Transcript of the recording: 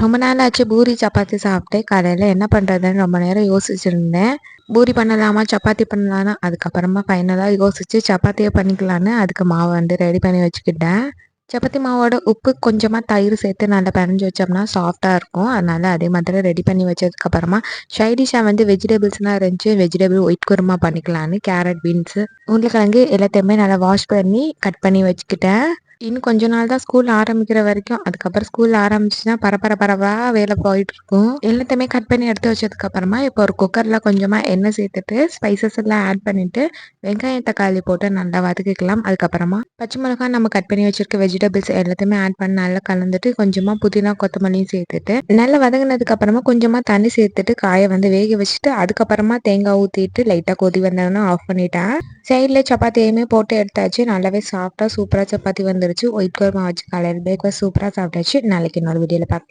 ரொம்ப நாள் ஆச்சு பூரி சப்பாத்தி சாப்பிட்டு. காலையில என்ன பண்றதுன்னு ரொம்ப நேரம் யோசிச்சிருந்தேன். பூரி பண்ணலாமா? சப்பாத்தி பண்ணலானா? அதுக்கப்புறமா ஃபைனலா யோசிச்சு சப்பாத்தியே பண்ணிக்கலான்னு அதுக்கு மாவு வந்து ரெடி பண்ணி வச்சுக்கிட்டேன். சப்பாத்தி மாவோட உப்பு கொஞ்சமா தயிர் சேர்த்து நல்லா பெனஞ்சு வச்சோம்னா சாஃப்ட்டா இருக்கும். அதனால அதே மாதிரி ரெடி பண்ணி வச்சதுக்கப்புறமா சைட் டிஷ்ஷா வந்து வெஜிடபிள்ஸ்லாம் இருந்துச்சு. வெஜிடபிள் ஒயிட் குருமா பண்ணிக்கலான்னு கேரட், பீன்ஸு, உருளைக்கிழங்கு எல்லாத்தையுமே நல்லா வாஷ் பண்ணி கட் பண்ணி வச்சுக்கிட்டேன். இன்னும் கொஞ்ச நாள் தான் ஸ்கூல் ஆரம்பிக்கிற வரைக்கும். அதுக்கப்புறம் ஸ்கூல் ஆரம்பிச்சுச்சுன்னா பரபரப்பா வேலை போயிட்டுருக்கும். எல்லாத்தையுமே கட் பண்ணி எடுத்து வச்சதுக்கப்புறமா, இப்போ ஒரு குக்கர்ல கொஞ்சமா எண்ணெய் சேர்த்துட்டு, ஸ்பைசஸ் எல்லாம் ஆட் பண்ணிட்டு, வெங்காயம், தக்காளி போட்டு நல்லா வதக்கிக்கலாம். அதுக்கப்புறமா பச்சை மிளகாய், நம்ம கட் பண்ணி வச்சிருக்க வெஜிடபிள்ஸ் எல்லாத்தையுமே ஆட் பண்ணி நல்லா கலந்துட்டு, கொஞ்சமா புதினா, கொத்தமல்லியும் சேர்த்துட்டு, நல்லா வதங்கினதுக்கப்புறமா கொஞ்சமா தண்ணி சேர்த்துட்டு, காய வந்து வேக வச்சுட்டு, அதுக்கப்புறமா தேங்காய் ஊத்திட்டு, லைட்டா கொதி வந்தோனே ஆஃப் பண்ணிட்டேன். சைடில் சப்பாத்தியுமே போட்டு எடுத்தாச்சு. நல்லாவே சாஃப்ட்டா சூப்பரா சப்பாத்தி வந்துருச்சு. ஒயிட் குருமா வச்சு காலையில் பிரேக்ஃபாஸ்ட் சூப்பரா சாப்பிட்டாச்சு. நாளைக்கு இன்னொரு வீடியோல பார்க்கலாம்.